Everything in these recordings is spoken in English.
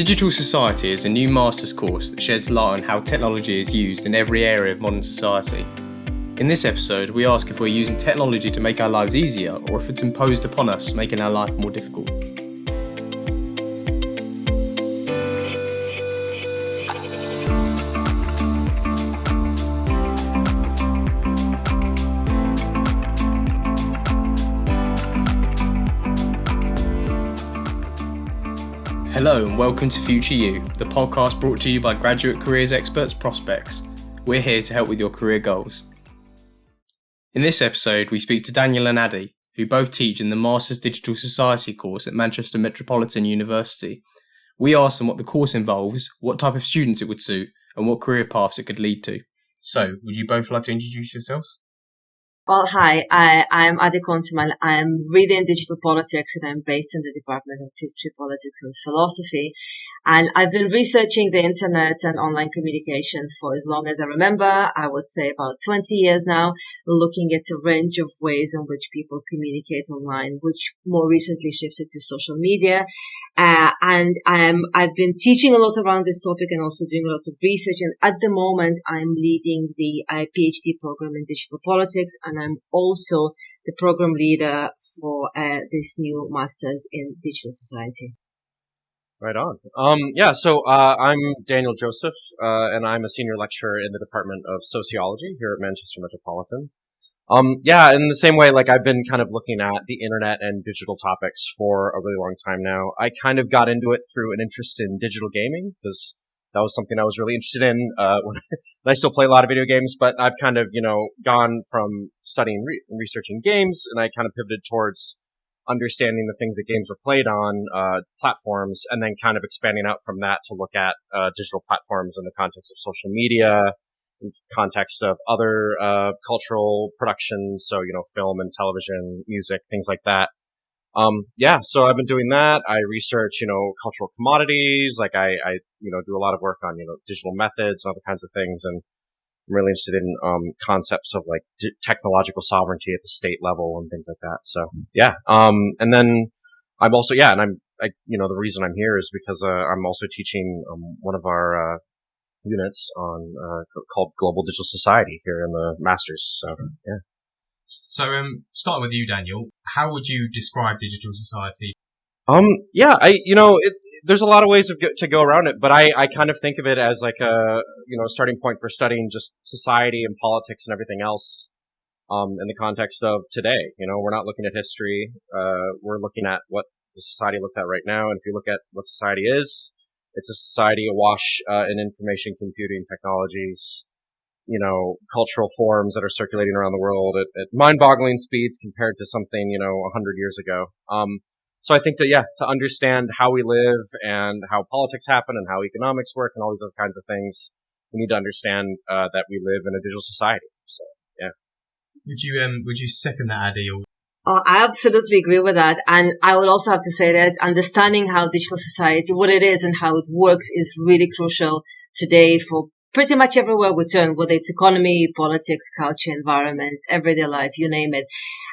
Digital Society is a new master's course that sheds light on how technology is used in every area of modern society. In this episode, we ask if we're using technology to make our lives easier or if it's imposed upon us, making our life more difficult. Hello and welcome to Future You, the podcast brought to you by graduate careers experts Prospects. We're here to help with your career goals. In this episode, we speak to Daniel and Addy, who both teach in the Master's Digital Society course at Manchester Metropolitan University. We ask them what the course involves, what type of students it would suit, and what career paths it could lead to. So, would you both like to introduce yourselves? Well, hi, I'm Addy Konseman. I'm reading digital politics and I'm based in the Department of History, Politics and Philosophy. And I've been researching the internet and online communication for as long as I remember. I would say about 20 years now, looking at a range of ways in which people communicate online, which more recently shifted to social media. I've been teaching a lot around this topic and also doing a lot of research. And at the moment, I'm leading the PhD program in digital politics, and I'm also the program leader for this new master's in digital society. Right on. So I'm Daniel Joseph, and I'm a senior lecturer in the Department of Sociology here at Manchester Metropolitan. In the same way, I've been kind of looking at the internet and digital topics for a really long time now. I kind of got into it through an interest in digital gaming, because that was something I was really interested in, when I still play a lot of video games, but I've kind of, gone from studying and researching games, and I kind of pivoted towards understanding the things that games were played on, platforms, and then kind of expanding out from that to look at, digital platforms in the context of social media, in context of other, cultural productions. So, film and television, music, things like that. So I've been doing that. I research, cultural commodities. I do a lot of work on, digital methods and other kinds of things. And I'm really interested in, concepts of technological sovereignty at the state level and things like that. So, and then I'm also, the reason I'm here is because, I'm also teaching, one of our, units on, called Global Digital Society here in the Masters. So, yeah. So, starting with you, Daniel, how would you describe digital society? There's a lot of ways to go around it, but I kind of think of it as a starting point for studying just society and politics and everything else, in the context of today. We're not looking at history. We're looking at what the society looked at right now. And if you look at what society is, it's a society awash, in information computing technologies, cultural forms that are circulating around the world at mind-boggling speeds compared to something, 100 years ago. So I think to understand how we live and how politics happen and how economics work and all these other kinds of things, we need to understand, that we live in a digital society. So, yeah. Would you second that, Addy? Oh, I absolutely agree with that. And I would also have to say that understanding how digital society, what it is and how it works is really crucial today for pretty much everywhere we turn, whether it's economy, politics, culture, environment, everyday life, you name it.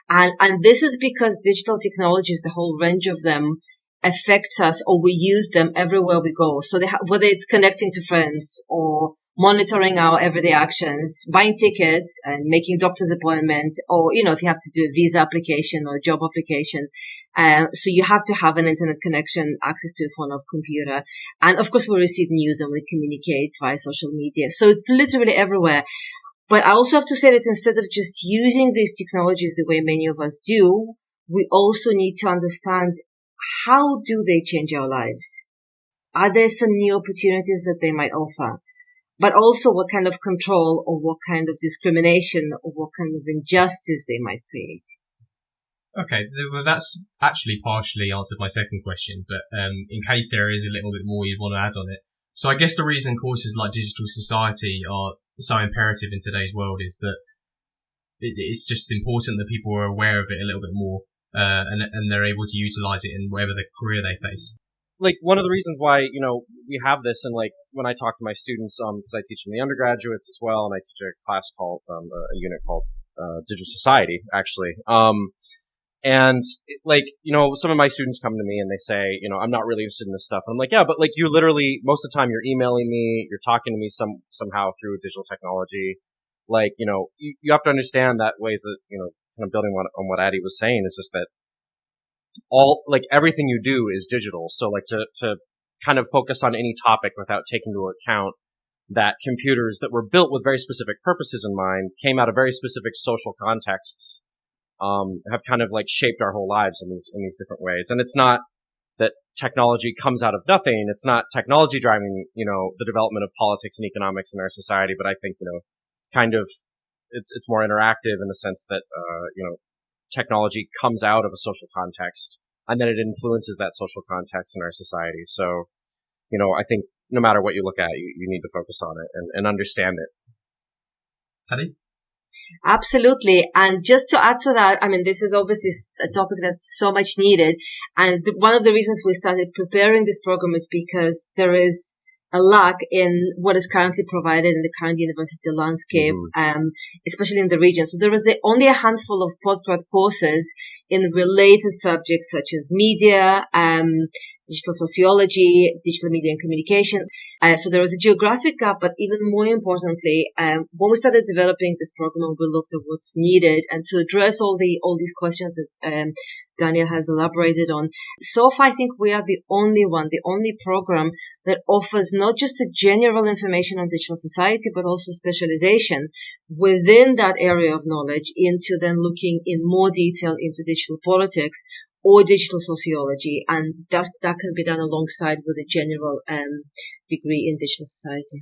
And this is because digital technologies, the whole range of them, affects us, or we use them everywhere we go. So whether it's connecting to friends or monitoring our everyday actions, buying tickets and making doctor's appointments, or, if you have to do a visa application or a job application. So you have to have an internet connection, access to a phone or computer. And of course we receive news and we communicate via social media. So it's literally everywhere. But I also have to say that instead of just using these technologies the way many of us do, we also need to understand, how do they change our lives? Are there some new opportunities that they might offer? But also what kind of control or what kind of discrimination or what kind of injustice they might create. Okay, well that's actually partially answered my second question, but in case there is a little bit more you'd want to add on it. So I guess the reason courses like Digital Society are so imperative in today's world is that it's just important that people are aware of it a little bit more, and they're able to utilize it in whatever the career they face. One of the reasons why, we have this, and when I talk to my students, because I teach in the undergraduates as well, and I teach a class called, a unit called, Digital Society, actually. And some of my students come to me and they say, I'm not really interested in this stuff. And I'm like, yeah, but like you literally, most of the time you're emailing me, you're talking to me somehow through digital technology. Like, you have to understand that ways that, kind of building on what Addy was saying is just that everything you do is digital. So like to kind of focus on any topic without taking into account that computers that were built with very specific purposes in mind came out of very specific social contexts, have kind of like shaped our whole lives in these different ways. And it's not that technology comes out of nothing. It's not technology driving, the development of politics and economics in our society. But I think, kind of it's more interactive in the sense that, technology comes out of a social context and then it influences that social context in our society. So, I think no matter what you look at, you need to focus on it and understand it. Paddy? Absolutely. And just to add to that, I mean, this is obviously a topic that's so much needed. And one of the reasons we started preparing this program is because there is a lack in what is currently provided in the current university landscape, especially in the region. So there is only a handful of postgrad courses in related subjects such as media, digital sociology, digital media and communication. So there was a geographic gap, but even more importantly, when we started developing this program, we looked at what's needed and to address all these questions that Daniel has elaborated on. So far, I think we are the only program that offers not just the general information on digital society, but also specialization within that area of knowledge into then looking in more detail into digital politics or digital sociology. And that can be done alongside with a general degree in digital society.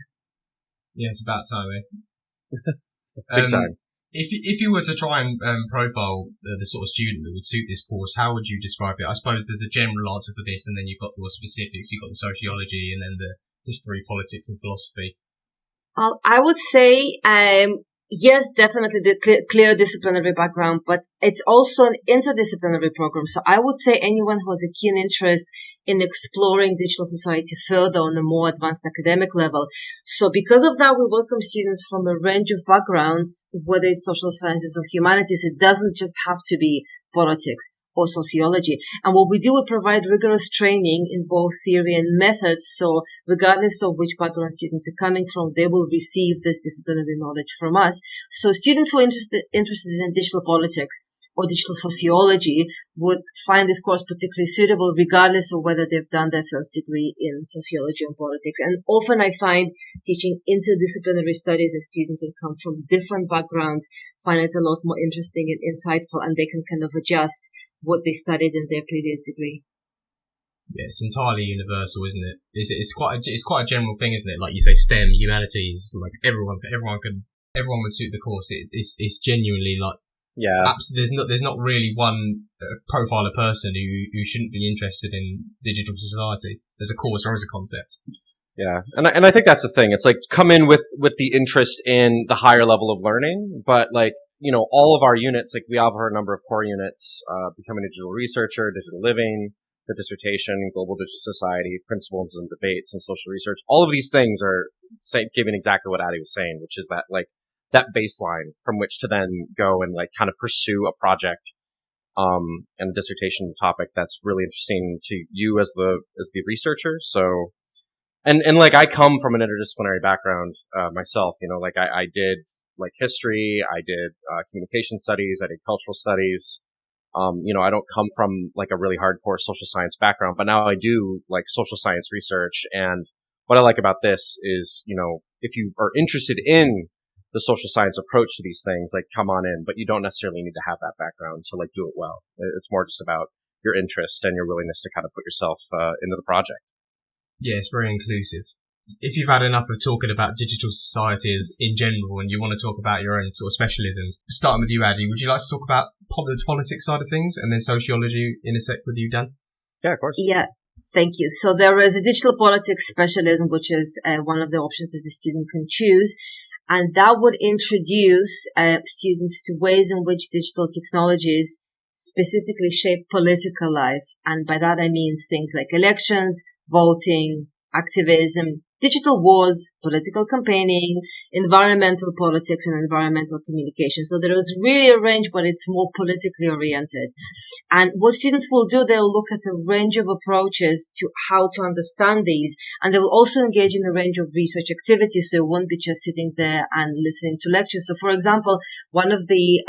Yeah, it's about time, eh? Big time. If you were to try and profile the sort of student that would suit this course, how would you describe it? I suppose there's a general answer for this, and then you've got your specifics. You've got the sociology, and then the history, politics, and philosophy. I would say, yes, definitely the clear disciplinary background, but it's also an interdisciplinary program. So I would say anyone who has a keen interest in exploring digital society further on a more advanced academic level. So because of that, we welcome students from a range of backgrounds, whether it's social sciences or humanities. It doesn't just have to be politics or sociology. And what we do, we provide rigorous training in both theory and methods. So regardless of which background students are coming from, they will receive this disciplinary knowledge from us. So students who are interested in digital politics or digital sociology would find this course particularly suitable regardless of whether they've done their first degree in sociology or politics. And often I find teaching interdisciplinary studies as students that come from different backgrounds find it a lot more interesting and insightful, and they can kind of adjust what they studied in their previous degree. Yeah, it's entirely universal, isn't it? It's quite a general thing, isn't it? Like you say, STEM, humanities, like everyone would suit the course. It's genuinely like, yeah. There's not really one profile of person who shouldn't be interested in digital society as a course or as a concept. Yeah, and I think that's the thing. It's like come in with the interest in the higher level of learning, but like, all of our units, like we have a number of core units, becoming a digital researcher, digital living, the dissertation, global digital society, principles and debates and social research. All of these things are giving exactly what Addy was saying, which is that like that baseline from which to then go and like kind of pursue a project, and a dissertation topic that's really interesting to you as the researcher. So, and like I come from an interdisciplinary background, myself, like I did like history, I did communication studies, I did cultural studies. I don't come from like a really hardcore social science background, but now I do like social science research. And what I like about this is, if you are interested in the social science approach to these things, like come on in, but you don't necessarily need to have that background to like do it well. It's more just about your interest and your willingness to kind of put yourself into the project. Yeah, it's very inclusive. If you've had enough of talking about digital societies in general and you want to talk about your own sort of specialisms, starting with you, Addy, would you like to talk about the politics side of things and then sociology intersect with you, Dan? Yeah, of course. Yeah, thank you. So there is a digital politics specialism, which is one of the options that the student can choose. And that would introduce students to ways in which digital technologies specifically shape political life. And by that I mean things like elections, voting, activism, digital wars, political campaigning, environmental politics, and environmental communication. So there is really a range, but it's more politically oriented. And what students will do, they'll look at a range of approaches to how to understand these, and they will also engage in a range of research activities, so it won't be just sitting there and listening to lectures. So, for example, one of the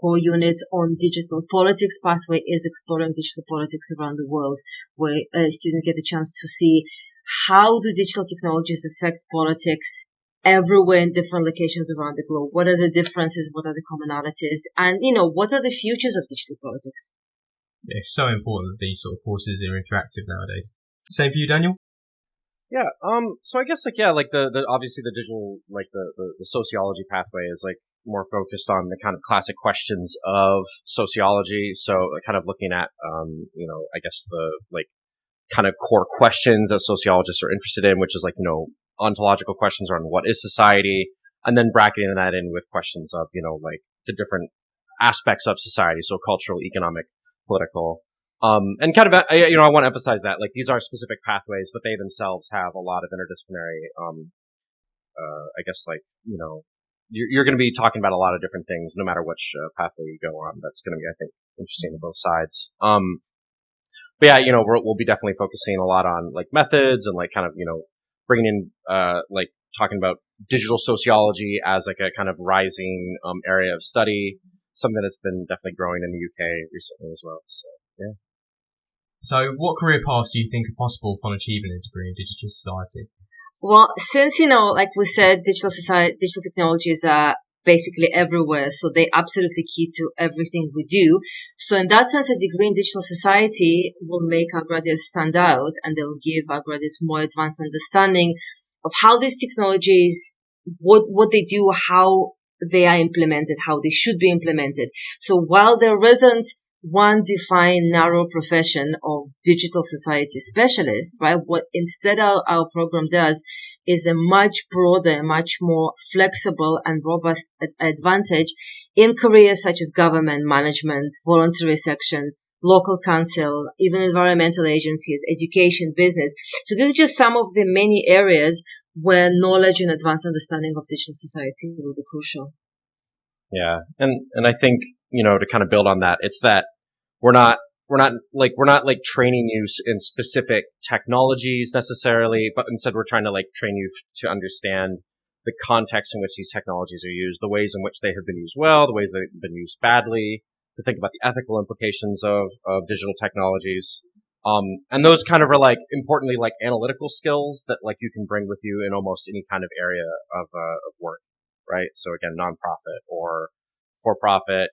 core units on digital politics pathway is exploring digital politics around the world, where students get a chance to see how do digital technologies affect politics everywhere in different locations around the globe. What are the differences? What are the commonalities? And, what are the futures of digital politics? Yeah, it's so important that these sort of courses are interactive nowadays. Same for you, Daniel? Yeah, so I guess, the obviously the digital, the sociology pathway is, more focused on the kind of classic questions of sociology. So, kind of looking at, I guess the, kind of core questions that sociologists are interested in, which is, ontological questions around what is society, and then bracketing that in with questions of, the different aspects of society, so cultural, economic, political. And kind of, I want to emphasize that, these are specific pathways, but they themselves have a lot of interdisciplinary, you're going to be talking about a lot of different things, no matter which pathway you go on. That's going to be, I think, interesting on both sides. But yeah, we'll be definitely focusing a lot on, methods and, bringing in, talking about digital sociology as, a kind of rising, area of study, something that's been definitely growing in the UK recently as well. So, yeah. So, what career paths do you think are possible upon achieving a degree in digital society? Well, since, like we said, digital technologies are basically everywhere, so they're absolutely key to everything we do. So in that sense, a degree in digital society will make our graduates stand out, and they'll give our graduates more advanced understanding of how these technologies, what they do, how they are implemented, how they should be implemented. So while there isn't one defined narrow profession of digital society specialist, right? What instead our program does is a much broader, much more flexible and robust advantage in careers such as government, management, voluntary section, local council, even environmental agencies, education, business. So this is just some of the many areas where knowledge and advanced understanding of digital society will be crucial. Yeah. And I think, to kind of build on that, it's that we're not training you in specific technologies necessarily, but instead we're trying to train you to understand the context in which these technologies are used, the ways in which they have been used well, the ways they've been used badly, to think about the ethical implications of digital technologies. And those kind of are importantly analytical skills that you can bring with you in almost any kind of area of work, right? So again, nonprofit or for-profit,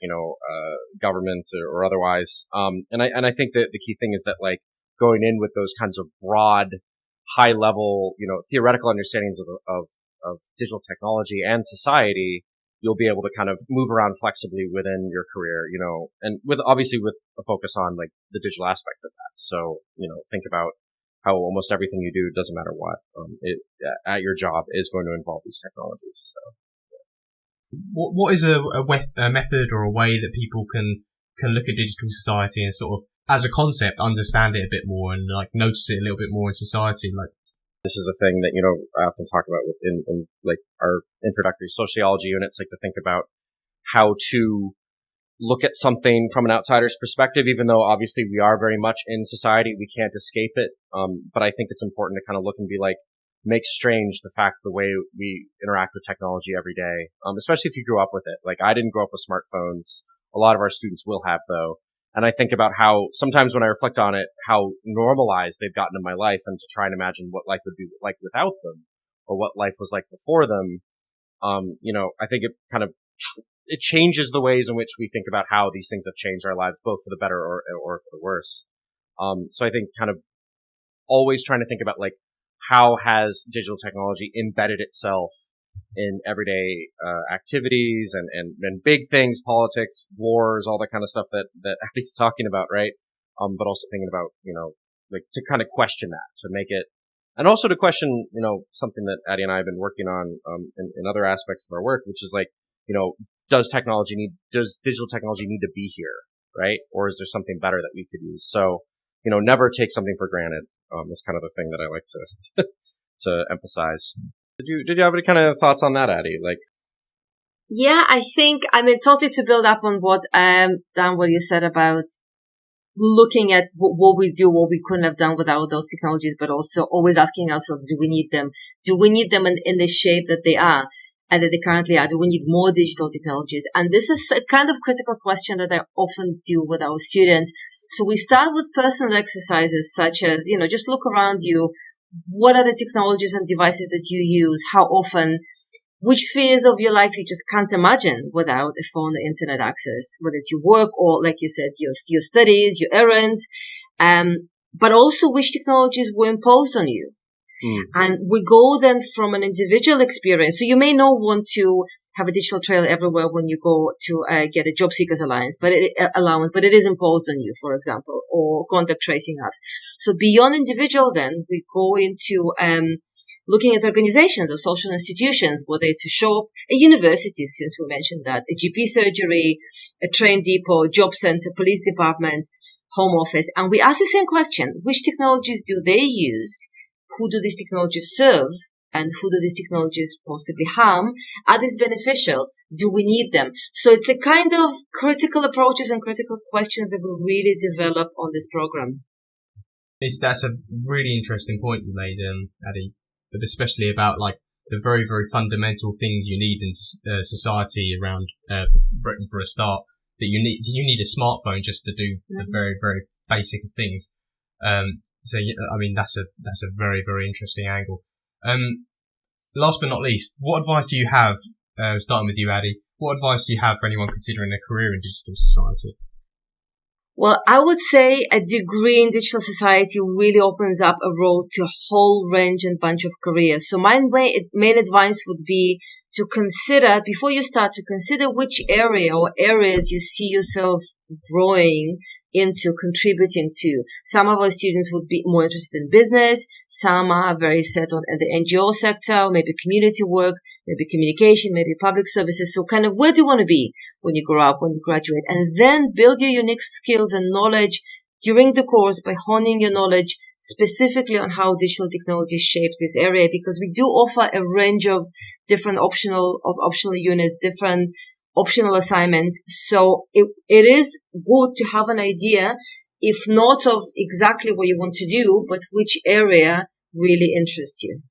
government or otherwise. And I think that the key thing is that going in with those kinds of broad, high level, theoretical understandings of digital technology and society, you'll be able to kind of move around flexibly within your career, and with a focus on the digital aspect of that. So, think about how almost everything you do, doesn't matter what, at your job is going to involve these technologies. So. What is a method or a way that people can look at digital society and sort of, as a concept, understand it a bit more and notice it a little bit more in society? This is a thing that I often talk about in our introductory sociology units, to think about how to look at something from an outsider's perspective, even though obviously we are very much in society, we can't escape it. But I think it's important to kind of look and be makes strange the fact the way we interact with technology every day, especially if you grew up with it. I didn't grow up with smartphones. A lot of our students will have, though. And I think about how sometimes when I reflect on it, how normalized they've gotten in my life, and to try and imagine what life would be like without them, or what life was like before them. I think it kind of it changes the ways in which we think about how these things have changed our lives, both for the better or for the worse. So I think kind of always trying to think about how has digital technology embedded itself in everyday activities and big things, politics, wars, all that kind of stuff that Abby's talking about, right? But also thinking about, to kind of question that, to make it, and also to question, something that Addie and I have been working on in other aspects of our work, which is does digital technology need to be here, right? Or is there something better that we could use? So, never take something for granted. is kind of the thing that I like to to emphasize. Did you have any kind of thoughts on that, Addie? Like, yeah, totally to build up on what Dan, what you said about looking at what we do, what we couldn't have done without those technologies, but also always asking ourselves, do we need them? Do we need them in the shape that they are and that they currently are? Do we need more digital technologies? And this is a kind of critical question that I often do with our students. So we start with personal exercises such as, just look around you. What are the technologies and devices that you use? How often? Which spheres of your life you just can't imagine without a phone or internet access, whether it's your work or, like you said, your studies, your errands, but also which technologies were imposed on you. And we go then from an individual experience. So you may not want to have a digital trail everywhere when you go to get a job seekers allowance, but it is imposed on you, for example, or contact tracing apps. So beyond individual, then we go into looking at organizations or social institutions, whether it's a shop, a university, since we mentioned that, a GP surgery, a train depot, job center, police department, home office. And we ask the same question: which technologies do they use? Who do these technologies serve? And who do these technologies possibly harm? Are these beneficial? Do we need them? So it's a kind of critical approaches and critical questions that we really develop on this program. That's a really interesting point you made, Addie, but especially about like the very, very fundamental things you need in society around Britain for a start. That you need a smartphone just to do the very, very basic things. So I mean that's a very, very interesting angle. Last but not least, what advice do you have? Starting with you, Addie. What advice do you have for anyone considering a career in digital society? Well, I would say a degree in digital society really opens up a road to a whole range and bunch of careers. So my main advice would be to consider, before you start, to consider which area or areas you see yourself growing into, contributing to. Some of our students would be more interested in business. Some are very set on the NGO sector, maybe community work, maybe communication, maybe public services. So kind of where do you want to be when you grow up, when you graduate? And then build your unique skills and knowledge during the course by honing your knowledge specifically on how digital technology shapes this area, because we do offer a range of different optional units, different optional assignments. So it is good to have an idea, if not of exactly what you want to do, but which area really interests you.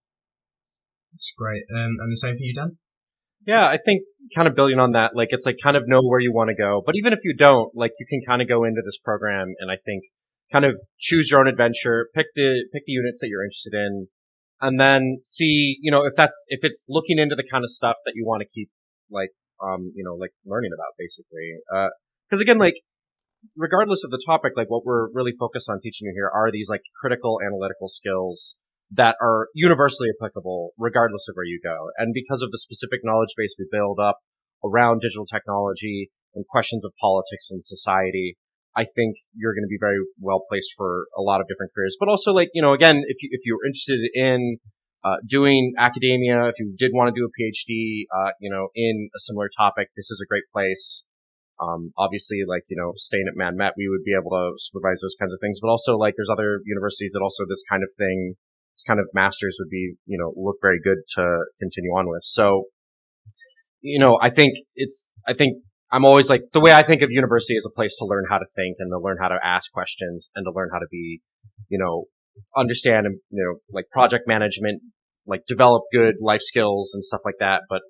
That's great. And the same for you, Dan? Yeah, I think kind of building on that, like it's like kind of know where you want to go. But even if you don't, like you can kind of go into this program and I think kind of choose your own adventure, pick the units that you're interested in, and then see, if it's looking into the kind of stuff that you want to keep like learning about basically. Cause again, like regardless of the topic, like what we're really focused on teaching you here are these like critical analytical skills that are universally applicable regardless of where you go. And because of the specific knowledge base we build up around digital technology and questions of politics and society, I think you're going to be very well placed for a lot of different careers. But also like, again, if you're interested in doing academia, if you did want to do a PhD, in a similar topic, this is a great place. Obviously, like, staying at Man Met, we would be able to supervise those kinds of things. But also, like, there's other universities that also this kind of thing, this kind of masters would be, look very good to continue on with. So, I think I'm always like, the way I think of university is a place to learn how to think and to learn how to ask questions and to learn how to be, understand, like project management, like develop good life skills and stuff like that. But,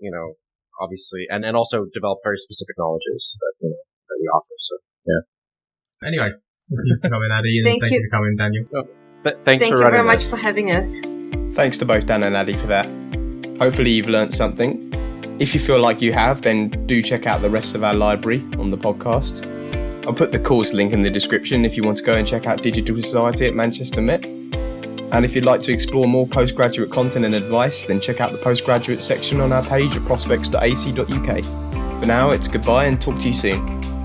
obviously, and also develop very specific knowledges that, that we offer. So, yeah. Anyway, thank you for coming, Addie, and thank you for coming, Daniel. Thank you very much for having us. Thanks to both Dan and Addie for that. Hopefully you've learnt something. If you feel like you have, then do check out the rest of our library on the podcast. I'll put the course link in the description if you want to go and check out Digital Society at Manchester Met. And if you'd like to explore more postgraduate content and advice, then check out the postgraduate section on our page at prospects.ac.uk. For now, it's goodbye and talk to you soon.